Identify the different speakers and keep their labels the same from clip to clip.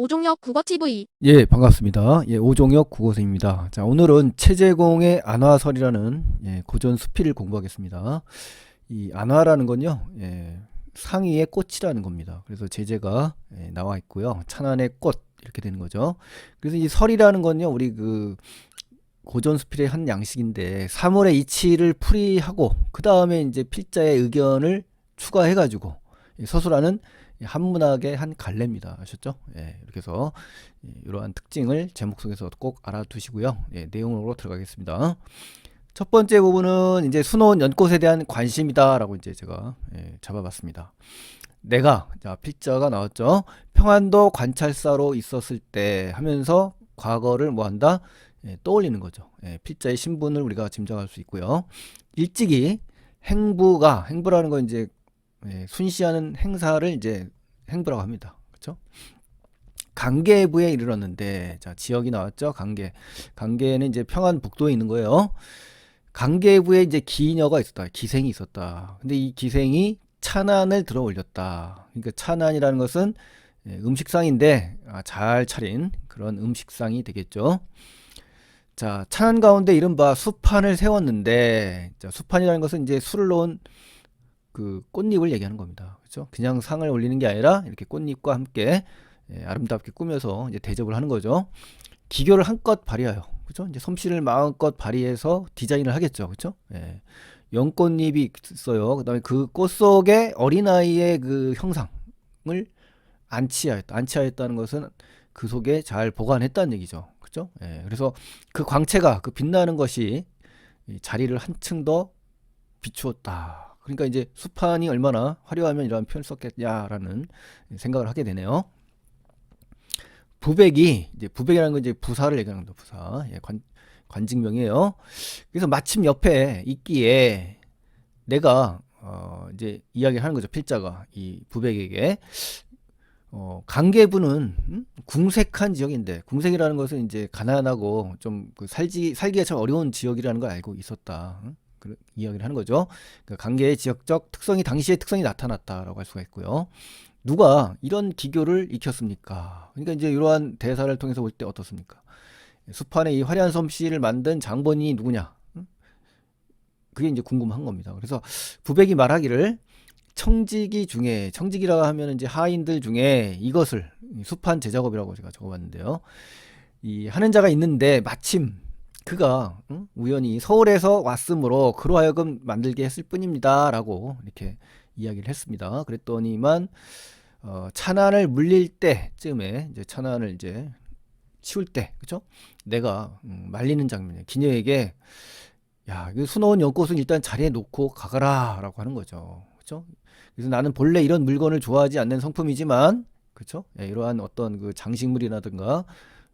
Speaker 1: 오종혁 국어TV.
Speaker 2: 예, 반갑습니다. 예, 오종혁 국어선생입니다. 자, 오늘은 체제공의 안화설이라는 고전 수필을 공부하겠습니다. 이 안화라는 건요, 상이의 꽃이라는 겁니다. 그래서 제재가 나와 있고요. 찬안의 꽃 이렇게 되는 거죠. 그래서 이 설이라는 건요, 우리 그 고전 수필의 한 양식인데 사물의 이치를 풀이하고 그 다음에 이제 필자의 의견을 추가해가지고 서술하는 한문학의 한 갈래입니다. 아셨죠? 예, 이렇게 해서 이러한 특징을 제목 속에서 꼭 알아두시고요. 예, 내용으로 들어가겠습니다. 첫 번째 부분은 이제 수놓은 연꽃에 대한 관심이다라고 이제 제가 잡아봤습니다. 내가 자 필자가 나왔죠. 평안도 관찰사로 있었을 때 하면서 과거를 뭐한다? 떠올리는 거죠. 필자의 신분을 우리가 짐작할 수 있고요. 일찍이 행부라는 건 이제 순시하는 행사를 이제 행부라고 합니다. 그렇죠? 강계부에 이르렀는데 자 지역이 나왔죠. 강계는 이제 평안북도에 있는 거예요. 강계부에 이제 기녀가 있었다. 기생이 있었다. 근데 이 기생이 찬안을 들어 올렸다. 그러니까 찬안이라는 것은 음식상인데 잘 차린 그런 음식상이 되겠죠. 자, 찬안 가운데 이른바 수판을 세웠는데 자, 수판이라는 것은 이제 술을 넣은 그 꽃잎을 얘기하는 겁니다. 그렇죠? 그냥 상을 올리는 게 아니라 이렇게 꽃잎과 함께 아름답게 꾸며서 이제 대접을 하는 거죠. 기교를 한껏 발휘하여, 그렇죠? 이제 솜씨를 마음껏 발휘해서 디자인을 하겠죠, 그렇죠? 연꽃잎이 있어요. 그다음에 그 꽃 속에 어린아이의 그 형상을 안치하였다. 안치하였다는 것은 그 속에 잘 보관했다는 얘기죠, 그렇죠? 그래서 그 광채가 그 빛나는 것이 자리를 한층 더 비추었다. 그러니까 이제 수판이 얼마나 화려하면 이러한 표현을 썼겠냐라는 생각을 하게 되네요. 부백이라는 건 이제 부사를 얘기하는 겁니다. 부사. 관직명이에요. 그래서 마침 옆에 있기에 내가 이제 이야기를 하는 거죠. 필자가 이 부백에게 강계부는 궁색한 지역인데 궁색이라는 것은 이제 가난하고 좀 그 살기가 참 어려운 지역이라는 걸 알고 있었다. 그 이야기를 하는 거죠. 그러니까 강계의 지역적 특성이 당시의 특성이 나타났다라고 할 수가 있고요. 누가 이런 기교를 익혔습니까? 그러니까 이제 이러한 대사를 통해서 볼 때 어떻습니까? 수판에 이 화려한 솜씨를 만든 장본인이 누구냐? 그게 이제 궁금한 겁니다. 그래서 부백이 말하기를 청직이라고 하면 이제 하인들 중에 이것을 수판 제작업이라고 제가 적어봤는데요. 이 하는 자가 있는데 마침 그가 우연히 서울에서 왔으므로 그로 하여금 만들게 했을 뿐입니다라고 이렇게 이야기를 했습니다. 그랬더니만 찬안을 물릴 때쯤에 이제 찬안을 이제 치울 때, 그렇죠? 내가 말리는 장면이에요. 기녀에게 야, 이 수놓은 연꽃은 일단 자리에 놓고 가거라라고 하는 거죠. 그렇죠? 그래서 나는 본래 이런 물건을 좋아하지 않는 성품이지만, 그렇죠? 이러한 어떤 그 장식물이라든가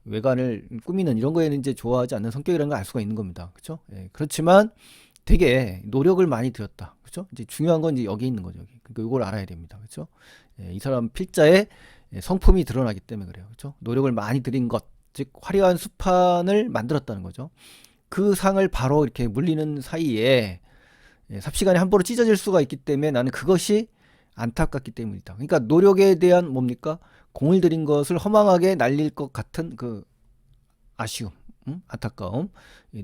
Speaker 2: 외관을 꾸미는 이런 거에는 이제 좋아하지 않는 성격이라는 걸 알 수가 있는 겁니다. 그렇죠? 그렇지만 되게 노력을 많이 들였다. 그렇죠? 이제 중요한 건 이제 여기 있는 거죠. 여기. 그러니까 이걸 알아야 됩니다. 그렇죠? 이 사람 필자의 성품이 드러나기 때문에 그래요. 그렇죠? 노력을 많이 들인 것, 즉 화려한 수판을 만들었다는 거죠. 그 상을 바로 이렇게 물리는 사이에 삽시간에 함부로 찢어질 수가 있기 때문에 나는 그것이 안타깝기 때문이다. 그러니까 노력에 대한 뭡니까? 공을 들인 것을 허망하게 날릴 것 같은 그 아쉬움, 안타까움,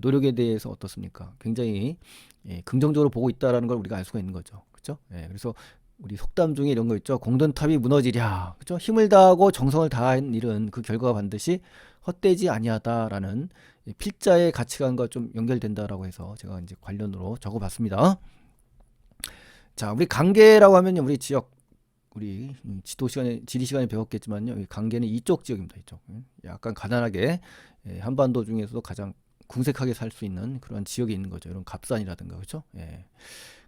Speaker 2: 노력에 대해서 어떻습니까? 굉장히 긍정적으로 보고 있다라는 걸 우리가 알 수가 있는 거죠. 그렇죠? 그래서 우리 속담 중에 이런 거 있죠. 공든탑이 무너지랴. 그렇죠? 힘을 다하고 정성을 다한 일은 그 결과가 반드시 헛되지 아니하다라는 필자의 가치관과 좀 연결된다라고 해서 제가 이제 관련으로 적어봤습니다. 자, 우리 강계라고 하면 우리 지역 우리 지리 시간에 배웠겠지만요. 이 강계는 이쪽 지역입니다. 이쪽. 약간 가난하게 한반도 중에서도 가장 궁색하게 살 수 있는 그런 지역에 있는 거죠. 이런 갑산이라든가 그렇죠?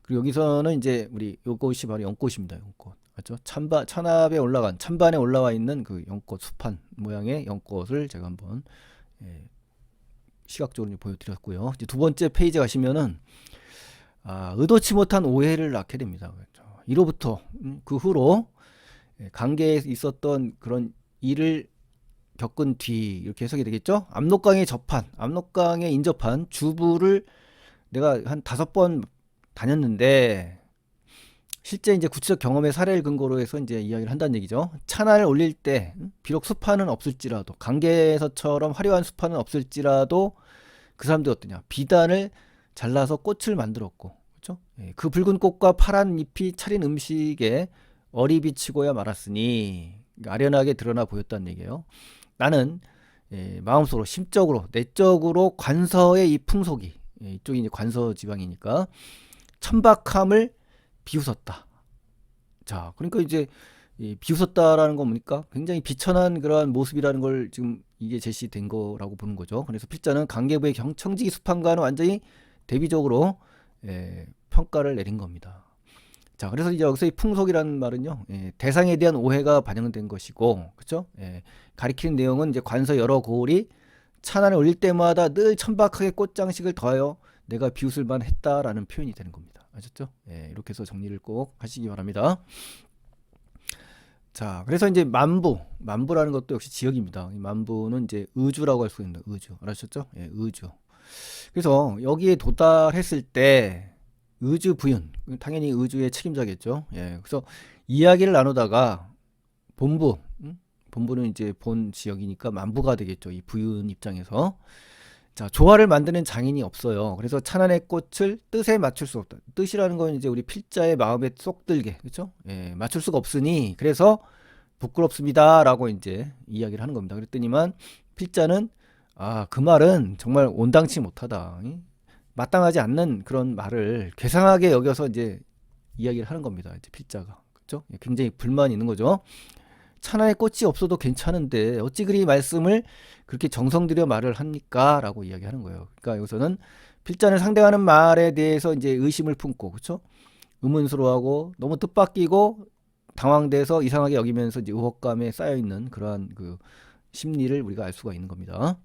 Speaker 2: 그리고 여기서는 이제 우리 요것이 바로 연꽃입니다. 연꽃. 맞죠? 찬반에 올라와 있는 그 연꽃 수판 모양의 연꽃을 제가 한번 시각적으로 보여드렸고요. 이제 두 번째 페이지 가시면은 의도치 못한 오해를 낳게 됩니다. 그렇죠? 이로부터 그 후로 강계에 있었던 그런 일을 겪은 뒤 이렇게 해석이 되겠죠. 압록강에 인접한 주부를 내가 한 5번 다녔는데 실제 이제 구체적 경험의 사례를 근거로 해서 이제 이야기를 한다는 얘기죠. 찬알을 올릴 때 비록 수파는 없을지라도 강계에서처럼 화려한 수파는 없을지라도 그 사람들이 어떠냐? 비단을 잘라서 꽃을 만들었고, 그렇죠? 예, 그 붉은 꽃과 파란 잎이 차린 음식에 어리 비치고야 말았으니 아련하게 드러나 보였다는 얘기예요. 나는 마음속으로 심적으로 내적으로 관서의 이 풍속이 이쪽이 이제 관서 지방이니까 천박함을 비웃었다. 자, 그러니까 이제 이 비웃었다라는 건 뭡니까? 굉장히 비천한 그러한 모습이라는 걸 지금 이게 제시된 거라고 보는 거죠. 그래서 필자는 강계부의 청지기 수판과는 완전히 대비적으로 평가를 내린 겁니다. 자, 그래서 이제 여기서 이 풍속이라는 말은요, 대상에 대한 오해가 반영된 것이고, 그렇죠? 가리키는 내용은 이제 관서 여러 고을이 찬안을 올릴 때마다 늘 천박하게 꽃장식을 더하여 내가 비웃을 만했다라는 표현이 되는 겁니다. 아셨죠? 이렇게 해서 정리를 꼭 하시기 바랍니다. 자, 그래서 이제 만부라는 것도 역시 지역입니다. 이 만부는 이제 의주라고 할 수 있는 의주, 알았셨죠? 의주. 그래서 여기에 도달했을 때 의주 부윤, 당연히 의주의 책임자겠죠. 그래서 이야기를 나누다가 본부는 이제 본 지역이니까 만부가 되겠죠. 이 부윤 입장에서. 자, 조화를 만드는 장인이 없어요. 그래서 찬안의 꽃을 뜻에 맞출 수 없다. 뜻이라는 건 이제 우리 필자의 마음에 쏙 들게, 그렇죠? 맞출 수가 없으니 그래서 부끄럽습니다라고 이제 이야기를 하는 겁니다. 그랬더니만 필자는 그 말은 정말 온당치 못하다. 마땅하지 않는 그런 말을 괴상하게 여겨서 이제 이야기를 하는 겁니다. 이제 필자가, 그렇죠? 굉장히 불만이 있는 거죠. 찬안에 꽃이 없어도 괜찮은데 어찌 그리 말씀을 그렇게 정성 들여 말을 합니까? 라고 이야기하는 거예요. 그러니까 여기서는 필자를 상대하는 말에 대해서 이제 의심을 품고, 그렇죠? 의문스러워하고 너무 뜻밖이고 당황돼서 이상하게 여기면서 이제 의혹감에 쌓여 있는 그러한 그 심리를 우리가 알 수가 있는 겁니다.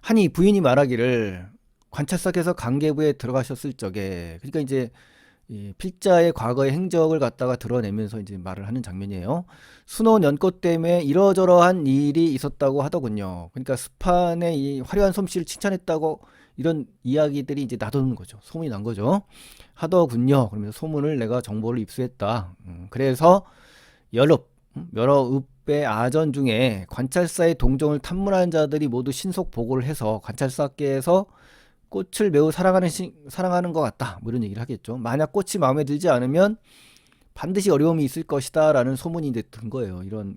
Speaker 2: 하니 부인이 말하기를 관찰사께서 강계부에 들어가셨을 적에, 그러니까 이제 이 필자의 과거의 행적을 갖다가 드러내면서 이제 말을 하는 장면이에요. 수놓은 연꽃 때문에 이러저러한 일이 있었다고 하더군요. 그러니까 스판의 이 화려한 솜씨를 칭찬했다고 이런 이야기들이 이제 나도는 거죠. 소문이 난 거죠. 하더군요. 그러면서 소문을 내가 정보를 입수했다. 그래서 여러 읍의 아전 중에 관찰사의 동정을 탐문한 자들이 모두 신속 보고를 해서 관찰사께서 꽃을 매우 사랑하는 것 같다. 뭐 이런 얘기를 하겠죠. 만약 꽃이 마음에 들지 않으면 반드시 어려움이 있을 것이다. 라는 소문이 이제 든 거예요. 이런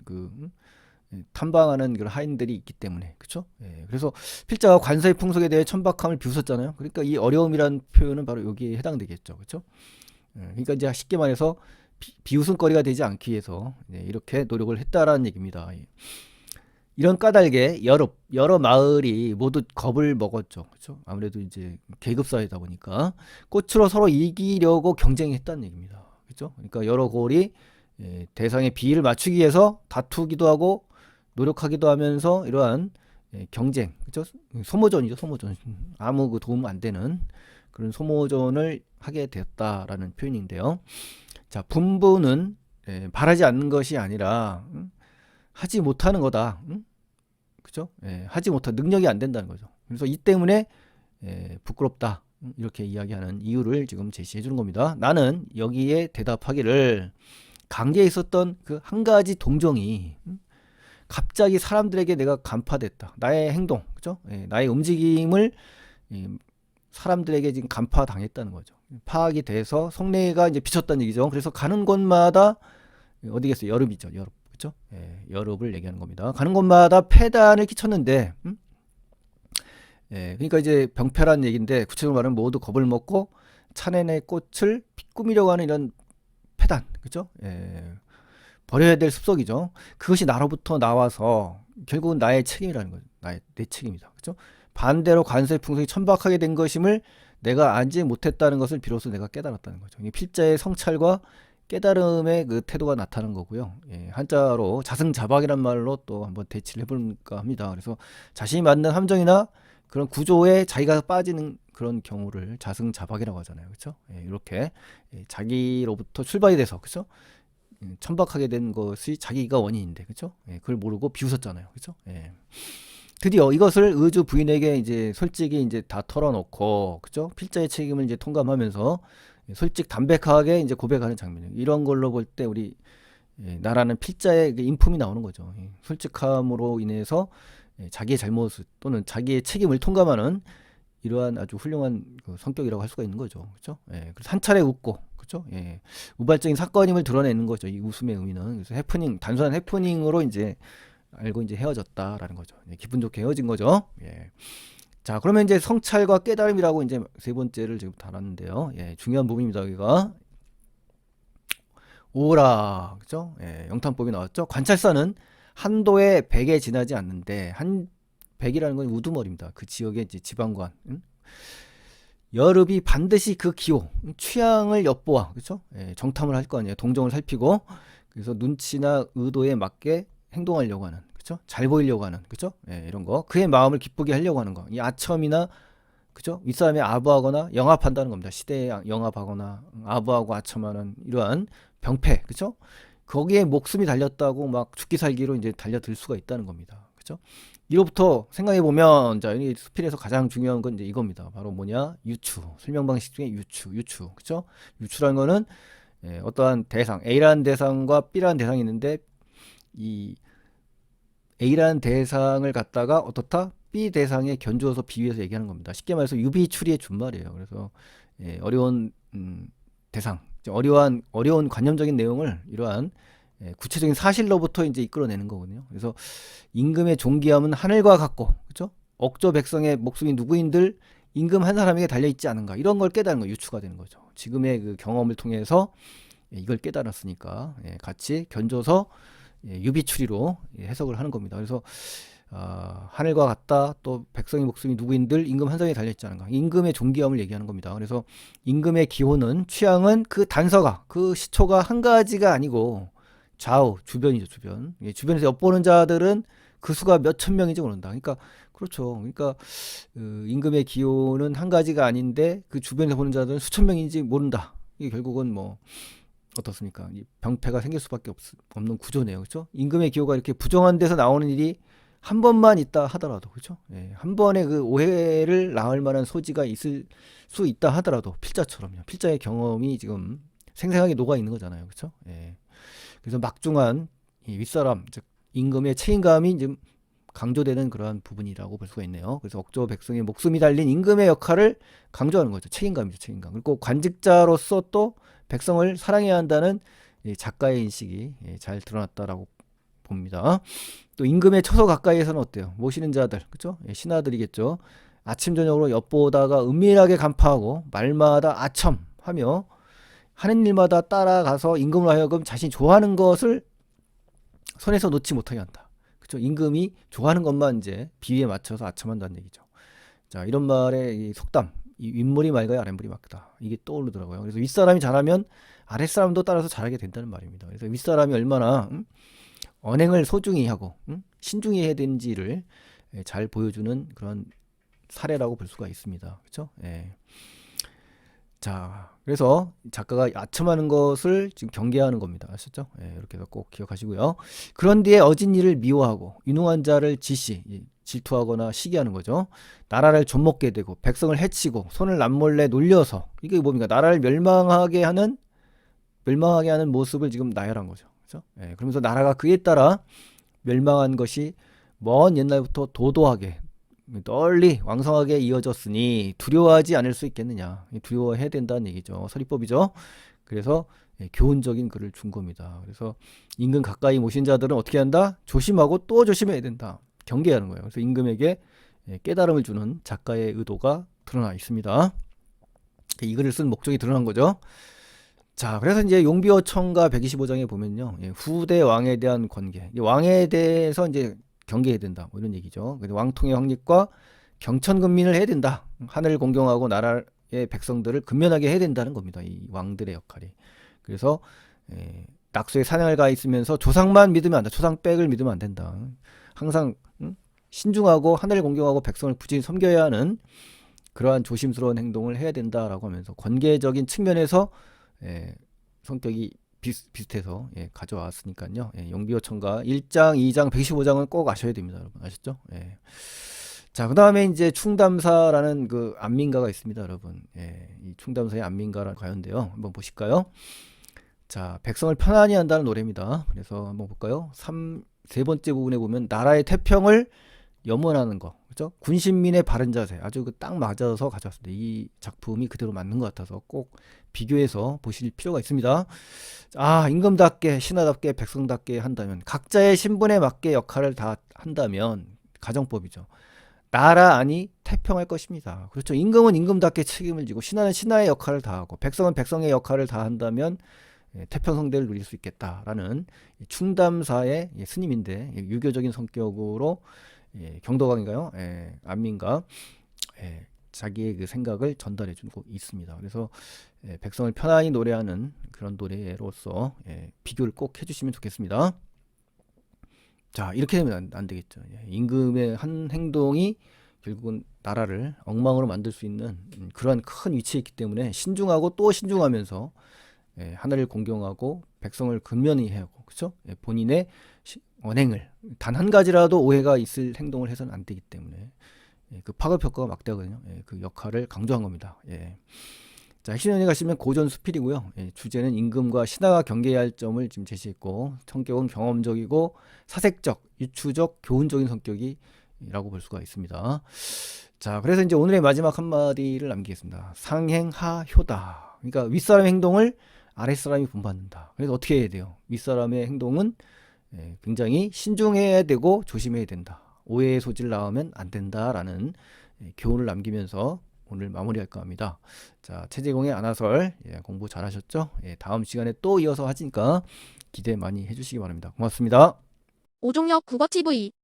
Speaker 2: 탐방하는 그런 하인들이 있기 때문에. 그쵸? 그래서 필자가 관서의 풍속에 대해 천박함을 비웃었잖아요. 그러니까 이 어려움이라는 표현은 바로 여기에 해당되겠죠. 그쵸? 그러니까 이제 쉽게 말해서 비웃음거리가 되지 않기 위해서 이렇게 노력을 했다라는 얘기입니다. 이런 까닭에 여러 마을이 모두 겁을 먹었죠. 그렇죠? 아무래도 이제 계급 사회다 보니까 꽃으로 서로 이기려고 경쟁했다는 얘기입니다. 그렇죠? 그러니까 여러 고을이 대상의 비위를 맞추기 위해서 다투기도 하고 노력하기도 하면서 이러한 경쟁, 그렇죠? 소모전이죠, 소모전. 아무 그 도움 안 되는 그런 소모전을 하게 되었다라는 표현인데요. 자, 분부는 바라지 않는 것이 아니라 하지 못하는 거다. 그죠? 하지 못한 능력이 안 된다는 거죠. 그래서 이 때문에 부끄럽다. 이렇게 이야기하는 이유를 지금 제시해 주는 겁니다. 나는 여기에 대답하기를 강계에 있었던 그 한 가지 동정이 갑자기 사람들에게 내가 간파됐다. 나의 행동, 그죠? 나의 움직임을 사람들에게 지금 간파당했다는 거죠. 파악이 돼서 속내가 이제 비쳤다는 얘기죠. 그래서 가는 곳마다 어디겠어요? 여름이죠. 여름. 그렇죠? 여름을 얘기하는 겁니다. 가는 곳마다 폐단을 끼쳤는데, 그러니까 이제 병폐란 얘기인데 구체적으로 말하면 모두 겁을 먹고 찬엔의 꽃을 꾸미려고 하는 이런 폐단, 그렇죠? 버려야 될 습속이죠. 그것이 나로부터 나와서 결국은 나의 책임이라는 거죠. 내 책임이다, 그렇죠? 반대로 관서의 풍속이 천박하게 된 것임을 내가 알지 못했다는 것을 비로소 내가 깨달았다는 거죠. 필자의 성찰과 깨달음의 그 태도가 나타난 거고요. 한자로 자승자박이란 말로 또 한번 대치를 해볼까 합니다. 그래서 자신이 만든 함정이나 그런 구조에 자기가 빠지는 그런 경우를 자승자박이라고 하잖아요. 그렇죠? 이렇게 자기로부터 출발이 돼서, 그렇죠? 천박하게 된 것이 자기가 원인인데, 그렇죠? 그걸 모르고 비웃었잖아요. 그렇죠? 드디어 이것을 의주 부인에게 이제 솔직히 이제 다 털어놓고, 그죠? 필자의 책임을 이제 통감하면서 솔직 담백하게 이제 고백하는 장면. 이런 걸로 볼 때 우리 나라는 필자의 그 인품이 나오는 거죠. 솔직함으로 인해서 자기의 잘못 또는 자기의 책임을 통감하는 이러한 아주 훌륭한 그 성격이라고 할 수가 있는 거죠. 그렇죠? 그래서 한 차례 웃고, 그렇죠? 우발적인 사건임을 드러내는 거죠. 이 웃음의 의미는. 그래서 해프닝, 단순한 해프닝으로 이제 알고 이제 헤어졌다라는 거죠. 기분 좋게 헤어진 거죠. 자, 그러면 이제 성찰과 깨달음이라고 이제 세 번째를 지금 달았는데요. 중요한 부분입니다. 여기가 오라, 그죠? 영탄법이 나왔죠. 관찰사는 한도의 100에 지나지 않는데, 한 100이라는 건 우두머리입니다. 그 지역의 이제 지방관. 여릅이 반드시 그 기호, 취향을 엿보아, 그죠? 정탐을 할 거 아니에요. 동정을 살피고, 그래서 눈치나 의도에 맞게 행동하려고 하는, 그죠? 잘 보이려고 하는, 그죠? 이런 거. 그의 마음을 기쁘게 하려고 하는 거. 이 아첨이나, 그죠? 윗사람이 아부하거나 영합한다는 겁니다. 시대에 영합하거나 아부하고 아첨하는 이러한 병폐, 그죠? 거기에 목숨이 달렸다고 막 죽기 살기로 이제 달려들 수가 있다는 겁니다. 그죠? 이로부터 생각해 보면, 자, 이 수필에서 가장 중요한 건 이제 이겁니다. 바로 뭐냐? 유추. 설명 방식 중에 유추. 그죠? 유추라는 거는 어떠한 대상, A라는 대상과 B라는 대상이 있는데, 이 A라는 대상을 갖다가 어떻다? B 대상에 견주어서 비유해서 얘기하는 겁니다. 쉽게 말해서 유비추리의 준말이에요. 그래서 어려운 대상, 어려운 관념적인 내용을 이러한 구체적인 사실로부터 이제 이끌어내는 거거든요. 그래서 임금의 존귀함은 하늘과 같고, 그렇죠? 억조 백성의 목숨이 누구인들 임금 한 사람에게 달려 있지 않은가, 이런 걸 깨달은 거, 유추가 되는 거죠. 지금의 그 경험을 통해서 이걸 깨달았으니까 같이 견줘서 유비추리로 해석을 하는 겁니다. 그래서 하늘과 같다, 또 백성의 목숨이 누구인들 임금 한 사람에 달려 있지 않은가, 임금의 존귀함을 얘기하는 겁니다. 그래서 임금의 기호는, 취향은 그 단서가, 그 시초가 한 가지가 아니고 좌우 주변이죠. 주변에서 엿보는 자들은 그 수가 몇 천 명인지 모른다. 그러니까 그렇죠. 그러니까 임금의 기호는 한 가지가 아닌데 그 주변에서 보는 자들은 수천 명인지 모른다. 이게 결국은 뭐 어떻습니까? 이 병폐가 생길 수밖에 없는 구조네요. 그렇죠? 임금의 기호가 이렇게 부정한 데서 나오는 일이 한 번만 있다 하더라도, 그렇죠? 한 번의 그 오해를 낳을 만한 소지가 있을 수 있다 하더라도, 필자처럼요. 필자의 경험이 지금 생생하게 녹아 있는 거잖아요. 그렇죠? 그래서 막중한 이 윗사람, 즉 임금의 책임감이 좀 강조되는 그러한 부분이라고 볼 수가 있네요. 그래서 억조 백성의 목숨이 달린 임금의 역할을 강조하는 거죠. 책임감이죠, 책임감. 그리고 관직자로서 또 백성을 사랑해야 한다는 작가의 인식이 잘 드러났다라고 봅니다. 또 임금의 처소 가까이에서는 어때요? 모시는 자들, 그죠? 신하들이겠죠. 아침 저녁으로 엿보다가 은밀하게 간파하고 말마다 아첨하며 하는 일마다 따라가서 임금으로 하여금 자신이 좋아하는 것을 손에서 놓지 못하게 한다. 그죠? 임금이 좋아하는 것만 이제 비위에 맞춰서 아첨한다는 얘기죠. 자, 이런 말의 이 속담, 이 윗물이 맑아야 아랫물이 맑다. 이게 떠오르더라고요. 그래서 윗사람이 잘하면 아랫사람도 따라서 잘하게 된다는 말입니다. 그래서 윗사람이 얼마나 언행을 소중히 하고 신중히 해야 되는지를 잘 보여주는 그런 사례라고 볼 수가 있습니다. 그렇죠? 자, 그래서 작가가 아첨하는 것을 지금 경계하는 겁니다. 아셨죠? 이렇게 해서 꼭 기억하시고요. 그런 뒤에 어진 일을 미워하고 유능한 자를 질투하거나 시기하는 거죠. 나라를 좀먹게 되고 백성을 해치고 손을 남몰래 놀려서, 이게 뭡니까? 나라를 멸망하게 하는 모습을 지금 나열한 거죠. 그렇죠? 그러면서 나라가 그에 따라 멸망한 것이 먼 옛날부터 도도하게 널리 왕성하게 이어졌으니 두려워하지 않을 수 있겠느냐. 두려워해야 된다는 얘기죠. 서리법이죠. 그래서 교훈적인 글을 준 겁니다. 그래서 임금 가까이 모신 자들은 어떻게 한다? 조심하고 또 조심해야 된다. 경계하는 거예요. 그래서 임금에게 깨달음을 주는 작가의 의도가 드러나 있습니다. 이 글을 쓴 목적이 드러난 거죠. 자, 그래서 이제 용비어천가 125장에 보면요, 후대 왕에 대한 관계, 왕에 대해서 이제 경계해야 된다, 뭐 이런 얘기죠. 그래서 왕통의 확립과 경천근민을 해야 된다. 하늘을 공경하고 나라의 백성들을 근면하게 해야 된다는 겁니다. 이 왕들의 역할이. 그래서 낙소에 사냥을 가 있으면서 조상만 믿으면 안 된다. 조상백을 믿으면 안 된다. 항상 신중하고 하늘을 공경하고 백성을 굳이 섬겨야 하는 그러한 조심스러운 행동을 해야 된다라고 하면서 관계적인 측면에서 성격이 비슷해서 가져왔으니까요. 용비어천가 1장, 2장, 125장은 꼭 아셔야 됩니다, 여러분. 아셨죠? 자, 그 다음에 이제 충담사라는 그 안민가가 있습니다, 여러분. 예, 이 충담사의 안민가라는 가요인데요. 한번 보실까요? 자, 백성을 편안히 한다는 노래입니다. 그래서 한번 볼까요? 세 번째 부분에 보면 나라의 태평을 염원하는 거, 그죠? 군신민의 바른 자세, 아주 그 딱 맞아서 가져왔습니다. 이 작품이 그대로 맞는 것 같아서 꼭 비교해서 보실 필요가 있습니다. 아, 임금답게, 신하답게, 백성답게 한다면, 각자의 신분에 맞게 역할을 다 한다면, 가정법이죠. 나라 아니 태평할 것입니다. 그렇죠. 임금은 임금답게 책임을 지고, 신하는 신하의 역할을 다하고, 백성은 백성의 역할을 다한다면 태평성대를 누릴 수 있겠다라는 충담사의 스님인데 유교적인 성격으로 경도강인가요? 안민가 자기의 그 생각을 전달해 주고 있습니다. 그래서 백성을 편안히 노래하는 그런 노래로서 비교를 꼭 해주시면 좋겠습니다. 자, 이렇게 되면 안 되겠죠. 임금의 한 행동이 결국은 나라를 엉망으로 만들 수 있는 그러한 큰 위치에 있기 때문에 신중하고 또 신중하면서 하늘을 공경하고 백성을 근면히 해야 하고, 그렇죠? 본인의 언행을 단 한 가지라도 오해가 있을 행동을 해서는 안 되기 때문에 그 파급 효과가 막대하거든요. 그 역할을 강조한 겁니다. 자, 신현에 가시면 고전 수필이고요. 주제는 임금과 신하가 경계해야 할 점을 지금 제시했고, 성격은 경험적이고 사색적, 유추적, 교훈적인 성격이라고 볼 수가 있습니다. 자, 그래서 이제 오늘의 마지막 한마디를 남기겠습니다. 상행하효다. 그러니까 윗사람의 행동을 아랫사람이 본받는다. 그래서 어떻게 해야 돼요? 윗사람의 행동은 굉장히 신중해야 되고 조심해야 된다. 오해의 소지를 낳으면 안 된다라는 교훈을 남기면서 오늘 마무리할까 합니다. 자, 최재공의 안하설 공부 잘하셨죠? 다음 시간에 또 이어서 하시니까 기대 많이 해주시기 바랍니다. 고맙습니다.
Speaker 1: 오종혁 국어TV